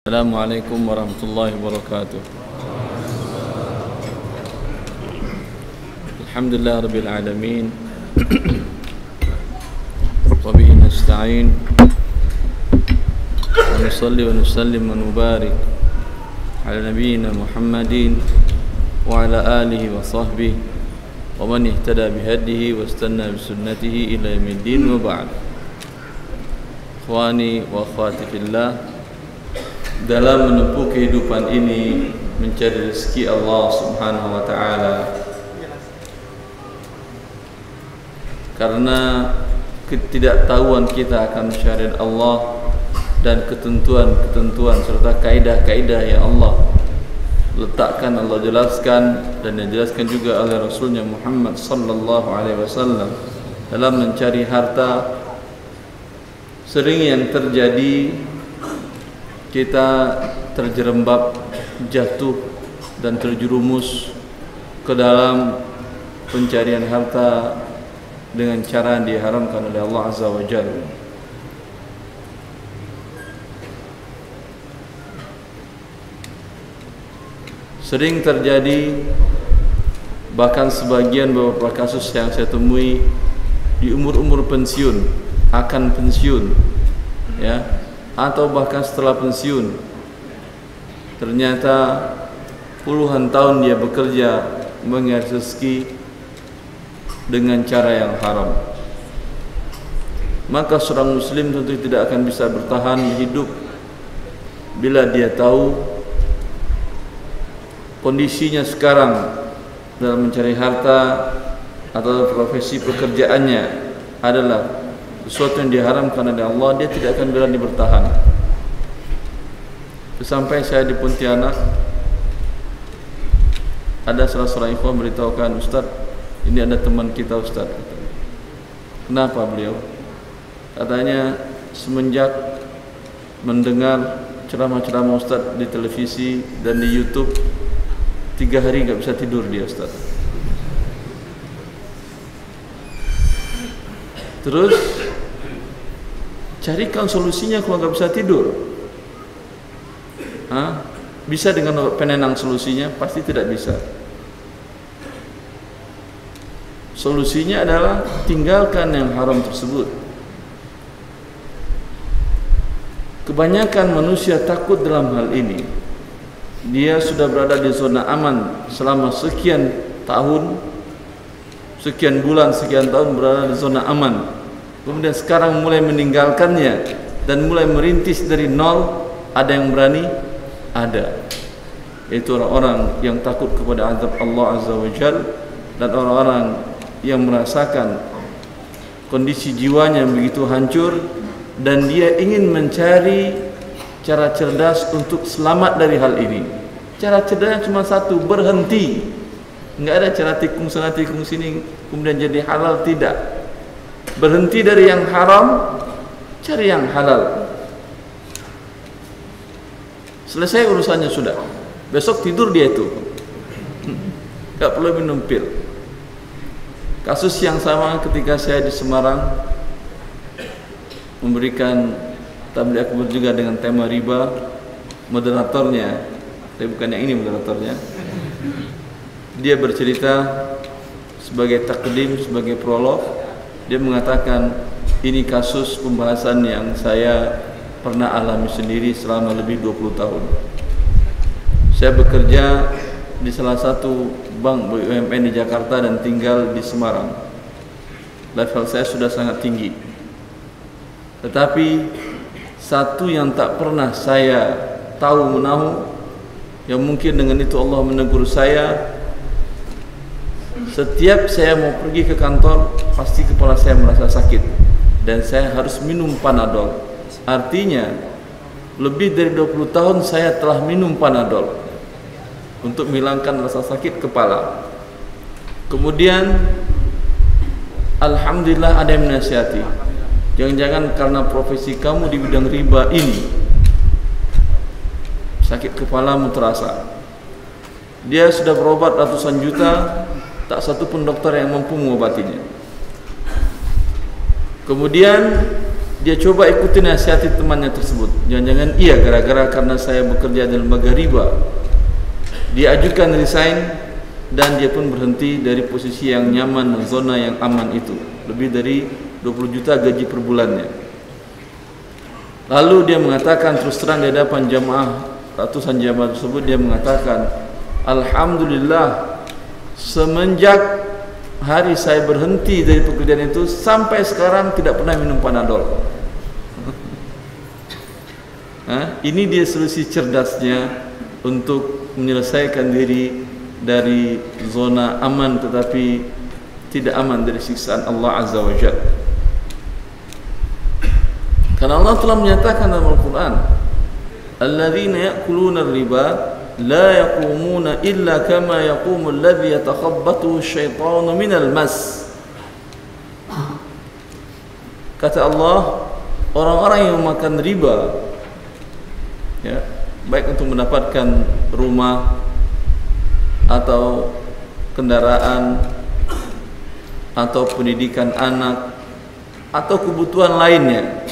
Assalamualaikum warahmatullahi wabarakatuh. Alhamdulillah rabbil alamin. Wa bihi nasta'in. Wa nusalli wa nusallim wa nubarik ala nabiyyina Muhammadin wa ala alihi wa sahbihi wa man ihtada bihadihi wa istanna bisunnatihi ila yaumiddin wa ba'd. Ikhwani wa akhwati fillah, dalam menempuh kehidupan ini mencari rezeki Allah Subhanahu wa taala, karena ketidaktahuan kita akan syariat Allah dan ketentuan-ketentuan serta kaidah-kaidah yang Allah letakkan, Allah jelaskan dan dijelaskan juga oleh Rasulnya Muhammad sallallahu alaihi wasallam. Dalam mencari harta, sering yang terjadi kita terjerembab, jatuh dan terjerumus ke dalam pencarian harta dengan cara yang diharamkan oleh Allah Azza wa Jalla. Sering terjadi, bahkan sebagian beberapa kasus yang saya temui di umur-umur pensiun, akan pensiun, ya, atau bahkan setelah pensiun, ternyata puluhan tahun dia bekerja mengalir rezeki dengan cara yang haram. Maka seorang muslim tentu tidak akan bisa bertahan hidup bila dia tahu kondisinya sekarang dalam mencari harta atau profesi pekerjaannya adalah sesuatu yang diharamkan oleh Allah. Dia tidak akan berani bertahan. Sampai saya di Pontianak, ada salah seorang ikhwan beritahukan, "Ustaz, ini ada teman kita Ustaz." Kenapa beliau? Katanya semenjak mendengar ceramah-ceramah Ustaz di televisi dan di YouTube, 3 hari gak bisa tidur dia Ustaz. Terus carikan solusinya kalau nggak bisa tidur. Bisa dengan obat penenang solusinya? Pasti tidak bisa. Solusinya adalah tinggalkan yang haram tersebut. Kebanyakan manusia takut dalam hal ini. Dia sudah berada di zona aman selama sekian tahun, sekian bulan, sekian tahun berada di zona aman. Kemudian sekarang mulai meninggalkannya dan mulai merintis dari nol. Ada yang berani? Ada. Itu orang-orang yang takut kepada azab Allah Azza wa Jalla dan orang-orang yang merasakan kondisi jiwanya begitu hancur dan dia ingin mencari cara cerdas untuk selamat dari hal ini. Cara cerdasnya cuma satu, berhenti. Enggak ada cara tikung sana tikung sini kemudian jadi halal, tidak. Berhenti dari yang haram, cari yang halal. Selesai urusannya sudah. Besok tidur dia itu. Enggak perlu minum pil. Kasus yang sama ketika saya di Semarang memberikan tabligh akbar juga dengan tema riba. Moderatornya, tapi bukan yang ini moderatornya. Dia bercerita sebagai takdim, sebagai prolog. Dia mengatakan, ini kasus pembahasan yang saya pernah alami sendiri selama lebih 20 tahun. Saya bekerja di salah satu bank BUMN di Jakarta dan tinggal di Semarang. Level saya sudah sangat tinggi. Tetapi satu yang tak pernah saya tahu menahu, yang mungkin dengan itu Allah menegur saya, setiap saya mau pergi ke kantor, pasti kepala saya merasa sakit dan saya harus minum Panadol. Artinya lebih dari 20 tahun saya telah minum Panadol untuk menghilangkan rasa sakit kepala. Kemudian alhamdulillah ada yang menasihati, jangan-jangan karena profesi kamu di bidang riba ini sakit kepalamu terasa. Dia sudah berobat ratusan juta, tak satu pun dokter yang mampu mengobatinya. Kemudian dia coba ikuti nasihati temannya tersebut. Jangan-jangan iya gara-gara karena saya bekerja di lembaga riba. Dia ajukan resign dan dia pun berhenti dari posisi yang nyaman dan zona yang aman itu. Lebih dari 20 juta gaji per bulannya. Lalu dia mengatakan terus terang di hadapan jamaah, ratusan jamaah tersebut, dia mengatakan, alhamdulillah, semenjak hari saya berhenti dari pekerjaan itu sampai sekarang tidak pernah minum Panadol. Ini dia solusi cerdasnya untuk menyelesaikan diri dari zona aman tetapi tidak aman dari siksaan Allah Azza wa Jalla. Karena Allah telah menyatakan dalam Al-Quran, alladzina ya'kuluna riba la yaqumuna illa kama yaqumu alladhi yatakhabbathu asyaitanu minal mas. Kata Allah, orang-orang yang makan riba, ya, baik untuk mendapatkan rumah atau kendaraan atau pendidikan anak atau kebutuhan lainnya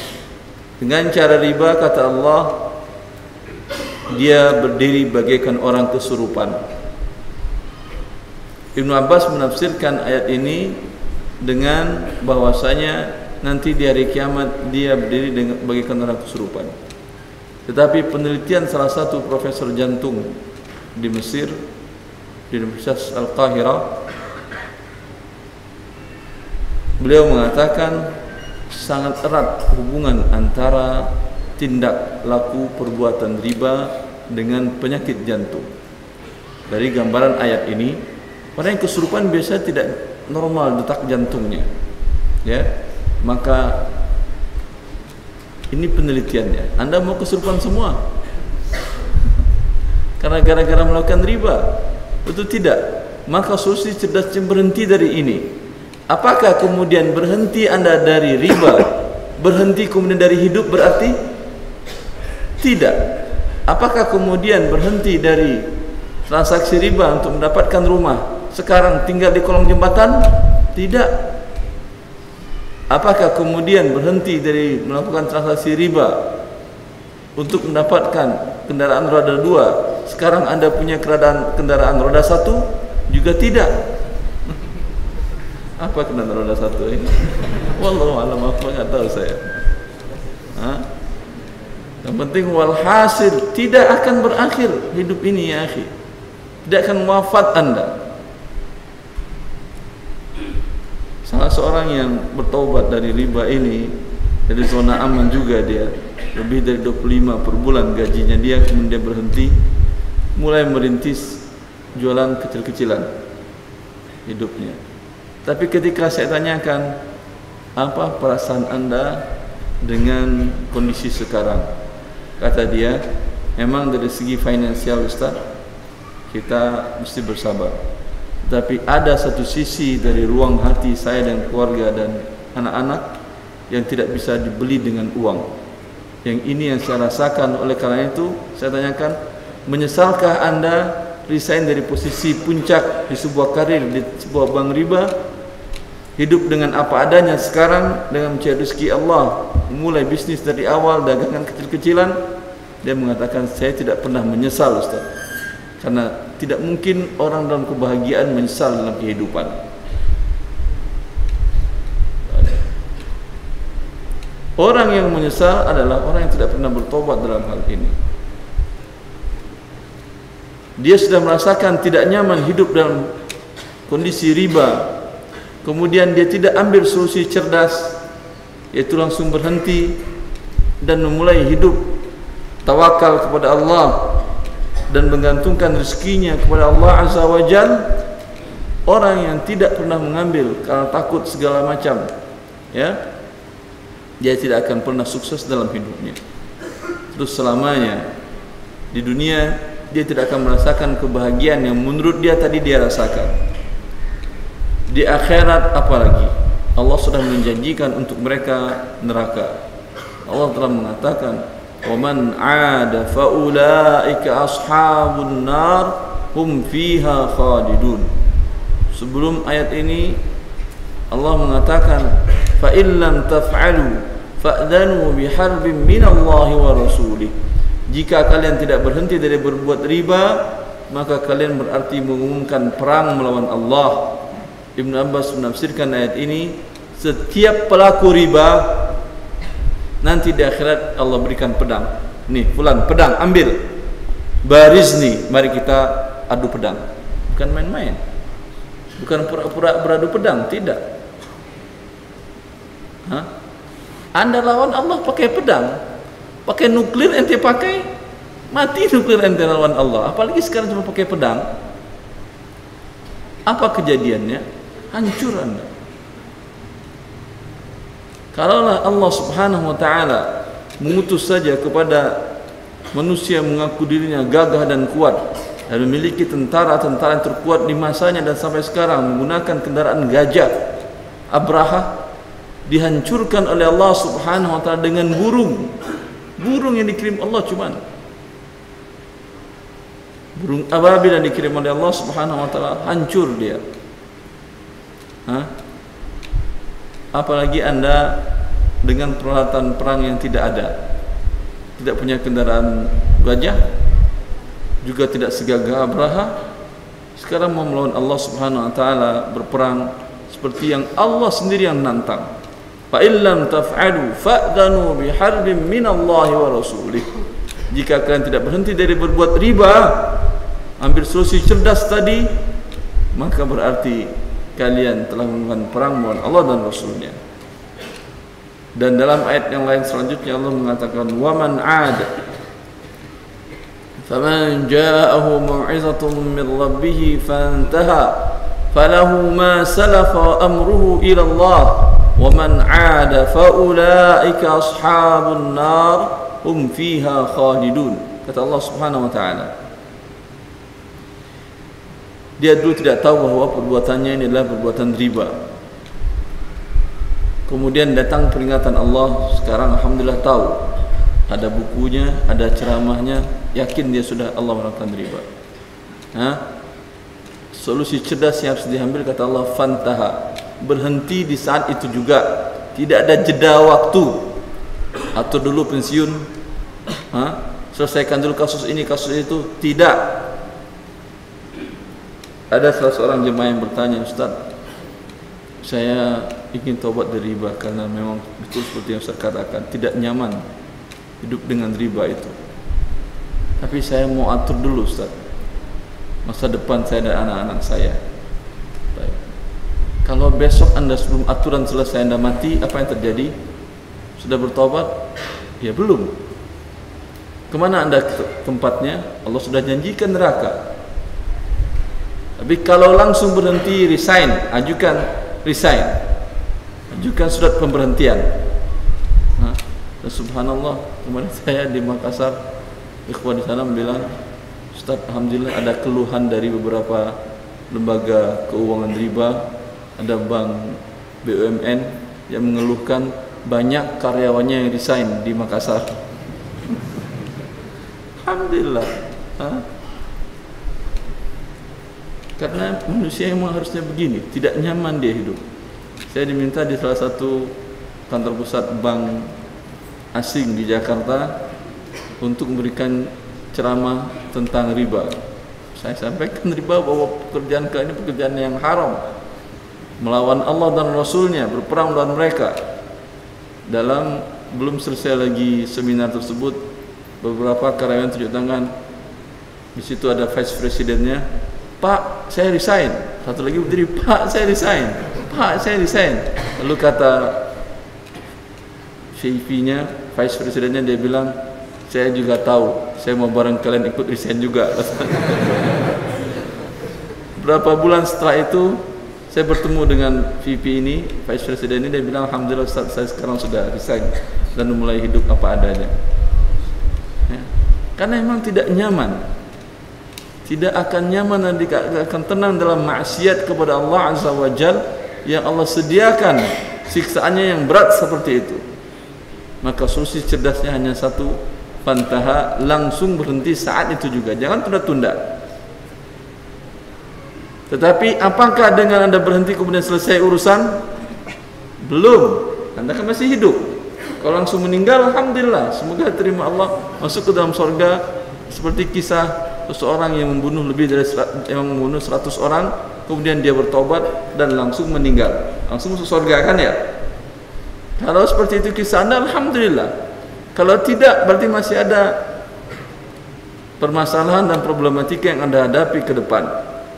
dengan cara riba, kata Allah, dia berdiri bagaikan orang kesurupan. Ibnu Abbas menafsirkan ayat ini dengan bahwasanya nanti di hari kiamat dia berdiri bagaikan orang kesurupan. Tetapi penelitian salah satu profesor jantung di Mesir, di Universitas Al-Qahirah, beliau mengatakan sangat erat hubungan antara tindak laku perbuatan riba dengan penyakit jantung. Dari gambaran ayat ini, orang yang kesurupan biasa tidak normal detak jantungnya, ya, maka ini penelitiannya. Anda mau kesurupan semua karena gara-gara melakukan riba? Betul tidak? Maka solusi cerdasnya berhenti dari ini. Apakah kemudian berhenti Anda dari riba, berhenti kemudian dari hidup berarti? Tidak. Apakah kemudian berhenti dari transaksi riba untuk mendapatkan rumah, sekarang tinggal di kolong jembatan? Tidak. Apakah kemudian berhenti dari melakukan transaksi riba untuk mendapatkan kendaraan roda 2, sekarang Anda punya kendaraan roda 1? Juga tidak. Apa kendaraan roda 1 ini? Wallahu a'lam, apa enggak tahu saya. Yang penting walhasil tidak akan berakhir hidup ini, ya akhi. Tidak akan wafat Anda. Salah seorang yang bertobat dari riba ini, dari zona aman juga dia, lebih dari 25 per bulan gajinya dia, kemudian dia berhenti, mulai merintis jualan kecil-kecilan hidupnya. Tapi ketika saya tanyakan, apa perasaan Anda dengan kondisi sekarang? Kata dia, memang dari segi finansial Ustaz, kita mesti bersabar. Tapi ada satu sisi dari ruang hati saya dan keluarga dan anak-anak yang tidak bisa dibeli dengan uang. Yang ini yang saya rasakan. Oleh karena itu saya tanyakan, menyesalkah Anda resign dari posisi puncak di sebuah karir di sebuah bank riba, hidup dengan apa adanya sekarang dengan mencari rezeki Allah, mulai bisnis dari awal, dagangan kecil-kecilan? Dia mengatakan, saya tidak pernah menyesal Ustaz, karena tidak mungkin orang dalam kebahagiaan menyesal dalam kehidupan. Orang yang menyesal adalah orang yang tidak pernah bertobat dalam hal ini. Dia sudah merasakan tidak nyaman hidup dalam kondisi riba, kemudian dia tidak ambil solusi cerdas, yaitu langsung berhenti dan memulai hidup tawakal kepada Allah dan menggantungkan rezekinya kepada Allah Azza wa Jal. Orang yang tidak pernah mengambil karena takut segala macam, ya, dia tidak akan pernah sukses dalam hidupnya. Terus selamanya di dunia dia tidak akan merasakan kebahagiaan yang menurut dia tadi dia rasakan. Di akhirat apalagi, Allah sudah menjanjikan untuk mereka neraka. Allah telah mengatakan, وَمَنْ عَادَ فَأُولَٰئِكَ أَصْحَابُ النَّارِ هُمْ فِيهَا خَالِدُونَ. Sebelum ayat ini Allah mengatakan, فَإِنْ لَمْ تَفْعَلُوا fa'dhanu biharbin minallahi wa rasulih. Jika kalian tidak berhenti dari berbuat riba, maka kalian berarti mengumumkan perang melawan Allah. Ibnu Abbas menafsirkan ayat ini, setiap pelaku riba nanti di akhirat Allah berikan pedang. Nih, fulan, pedang, ambil. Baris nih, mari kita adu pedang. Bukan main-main. Bukan pura-pura beradu pedang, tidak. Hah? Anda lawan Allah pakai pedang, pakai nuklir ente pakai, mati nuklir ente lawan Allah. Apalagi sekarang cuma pakai pedang. Apa kejadiannya? Hancur Anda. Kalaulah Allah Subhanahu wa taala mengutus saja kepada manusia mengaku dirinya gagah dan kuat dan memiliki tentara-tentara yang terkuat di masanya dan sampai sekarang menggunakan kendaraan gajah, Abraha dihancurkan oleh Allah Subhanahu wa taala dengan burung yang dikirim Allah, cuman burung ababil yang dikirim oleh Allah Subhanahu wa taala, hancur dia. Apalagi Anda dengan peralatan perang yang tidak ada, tidak punya kendaraan gajah, juga tidak segagah Abraha, sekarang mau melawan Allah Subhanahu wa taala, berperang seperti yang Allah sendiri yang nantang. Fa illam taf'alu fa'dhanu biharbin minallahi wa rasulih. Jika kalian tidak berhenti dari berbuat riba, ambil solusi cerdas tadi, maka berarti kalian telah melakukan perang melawan Allah dan Rasulnya. Dan dalam ayat yang lain selanjutnya Allah mengatakan, wa man 'ada faman ja'ahu mau'izatun min rabbih fantaha falahu ma salafa amruhu ila Allah wa man 'ada fa ulaika ashabun nar hum fiha khalidun. Kata Allah Subhanahu wa taala, dia dulu tidak tahu bahwa perbuatannya ini adalah perbuatan riba. Kemudian datang peringatan Allah, sekarang alhamdulillah tahu. Ada bukunya, ada ceramahnya, yakin dia sudah Allah melakukan riba. Solusi cerdas yang harus diambil, kata Allah, fantaha, berhenti di saat itu juga. Tidak ada jeda waktu. Atur dulu pensiun, selesaikan dulu kasus ini, kasus itu, tidak. Ada salah seorang jemaah yang bertanya, Ustaz, saya ingin taubat dari riba karena memang betul seperti yang Ustaz katakan, tidak nyaman hidup dengan riba itu. Tapi saya mau atur dulu Ustaz, masa depan saya dan anak-anak saya. Baik. Kalau besok Anda sebelum aturan selesai Anda mati, apa yang terjadi? Sudah bertobat? Ya belum. Kemana Anda tempatnya? Allah sudah janjikan neraka. Tapi kalau langsung berhenti, resign, ajukan surat pemberhentian. Dan subhanallah, kemarin saya di Makassar, ikhwan di sana bilang, Ustaz, alhamdulillah ada keluhan dari beberapa lembaga keuangan riba, ada bank BUMN yang mengeluhkan banyak karyawannya yang resign di Makassar. Alhamdulillah. Karena manusia memang harusnya begini, tidak nyaman dia hidup. Saya diminta di salah satu kantor pusat bank asing di Jakarta untuk memberikan ceramah tentang riba. Saya sampaikan riba bahwa pekerjaan ini pekerjaan yang haram, melawan Allah dan Rasulnya, berperang melawan mereka. Dalam belum selesai lagi seminar tersebut, beberapa karyawan tunjuk tangan. Di situ ada vice presidennya. Pak, saya resign. Satu lagi berdiri, Pak, saya resign. Pak, saya resign. Lalu kata VP-nya, vice presidennya, dia bilang, saya juga tahu, saya mau bareng kalian ikut resign juga. Berapa bulan setelah itu, saya bertemu dengan VP ini, vice president ini, dia bilang, alhamdulillah Ustaz, saya sekarang sudah resign dan mulai hidup apa adanya. Ya. Karena memang tidak nyaman. Tidak akan nyaman dan tidak akan tenang dalam maksiat kepada Allah Azza wa Jal yang Allah sediakan siksaannya yang berat seperti itu. Maka solusi cerdasnya hanya satu, fantaha, langsung berhenti saat itu juga, jangan tunda-tunda. Tetapi apakah dengan Anda berhenti kemudian selesai urusan? Belum, Anda kan masih hidup. Kalau langsung meninggal, alhamdulillah, semoga terima Allah, masuk ke dalam surga. Seperti kisah seseorang yang membunuh 100 orang, kemudian dia bertobat dan langsung meninggal, langsung masuk surga, kan ya? Kalau seperti itu kisah Anda, alhamdulillah. Kalau tidak, berarti masih ada permasalahan dan problematika yang Anda hadapi ke depan.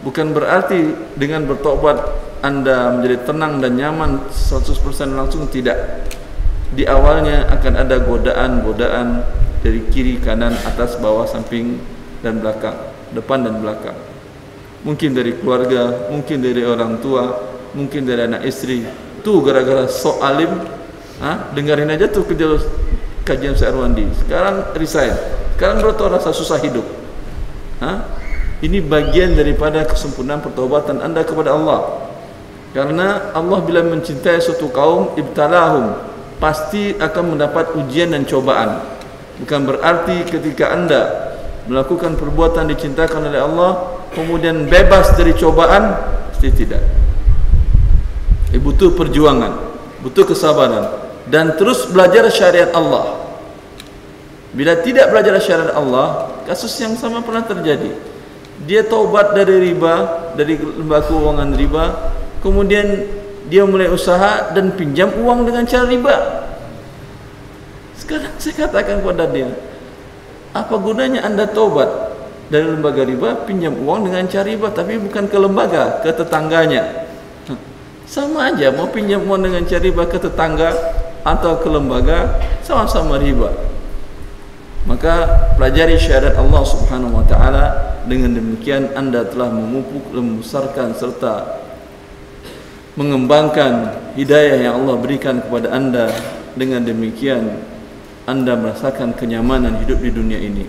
Bukan berarti dengan bertobat Anda menjadi tenang dan nyaman 100% langsung, tidak. Di awalnya akan ada godaan-godaan dari kiri, kanan, atas, bawah, samping dan belakang, depan dan belakang. Mungkin dari keluarga, mungkin dari orang tua, mungkin dari anak istri. Tuh gara-gara sok alim, dengarin aja tuh kajian Syekh Arwandi. Sekarang resign. Sekarang berarti rasa susah hidup. Ini bagian daripada kesempurnaan pertobatan Anda kepada Allah. Karena Allah bila mencintai suatu kaum, ibtalahum, pasti akan mendapat ujian dan cobaan. Bukan berarti ketika Anda melakukan perbuatan dicintakan oleh Allah kemudian bebas dari cobaan, pasti tidak. Butuh perjuangan, butuh kesabaran, dan terus belajar syariat Allah. Bila tidak belajar syariat Allah, kasus yang sama pernah terjadi. Dia taubat dari riba, dari lembaga keuangan riba, kemudian dia mulai usaha dan pinjam uang dengan cara riba. Sekarang saya katakan kepada dia, apa gunanya Anda taubat dari lembaga riba, pinjam uang dengan cara riba, tapi bukan ke lembaga, ke tetangganya. Sama aja, mau pinjam uang dengan cara riba ke tetangga atau ke lembaga, sama-sama riba. Maka pelajari syariat Allah Subhanahu wa taala. Dengan demikian Anda telah memupuk, membesarkan serta mengembangkan hidayah yang Allah berikan kepada Anda. Dengan demikian Anda merasakan kenyamanan hidup di dunia ini.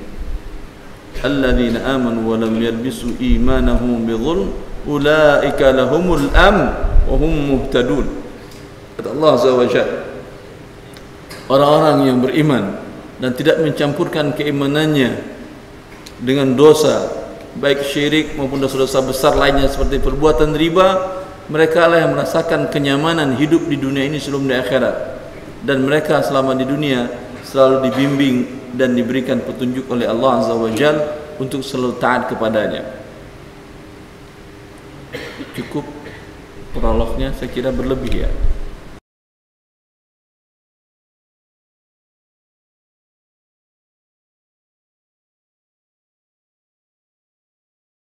Alladzina amanu wa lam yalbisu imanahum bidzulm ulaika lahumul amn wa hum muhtadun. Kata Allah Azza wa Jalla, orang-orang yang beriman dan tidak mencampurkan keimanannya dengan dosa, baik syirik maupun dosa-dosa besar lainnya seperti perbuatan riba, mereka lah yang merasakan kenyamanan hidup di dunia ini sebelum di akhirat. Dan mereka selama di dunia selalu dibimbing dan diberikan petunjuk oleh Allah Azza wa Jalla untuk selalu taat kepadanya. Cukup prolognya, saya kira berlebih ya.